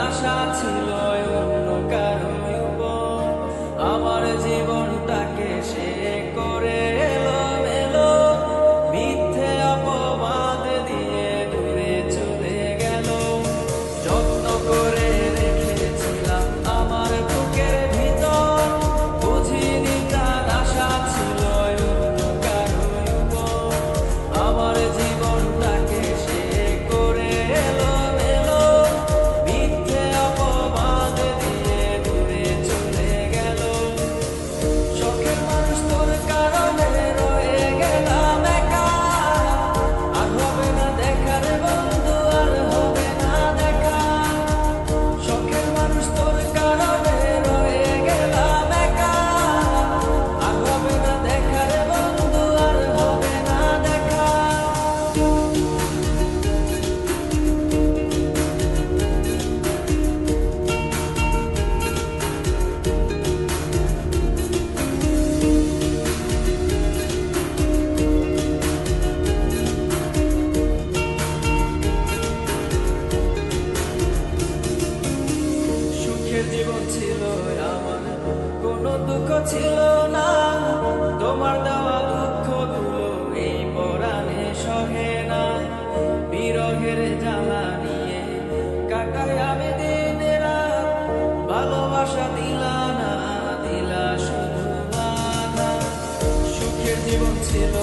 আশা ছিল অন্য কারো উপর, আমার জীবনটাকে সে করে এলোমেলো, মিথ্যে অপবাদ দিয়ে দূরে চলে গেল। যত্ন করে রেখেছিলাম আমার বুকের ভিতর, বুঝিনি তার আশা ছিল অন্য কারো উপর, আমার জীবনটাকে সে করে এলোমেলো, মিথ্যে অপবাদ দিয়ে দূরে চলে গেল। শখের মানুষ তোর কারণে রয়ে গেলাম একা, আর হবে না দেখার বন্ধু, আর হবে না দেখা। শখের মানুষ তোর কারণে রয়ে গেলাম একা, আর হবে না দেখার বন্ধু, আর হবে না দেখা। সুখের জীবন ছিল আমার, কোনো দুঃখ ছিল না, তোমার দেওয়া দুঃখগুলো এই পরাণে সহে না। বিরহের জ্বালা নিয়ে কাটাই আমি দিন রাত, ভালোবাসা দিলা না, দিলা শুধু বাধা। সুখের জীবন ছিল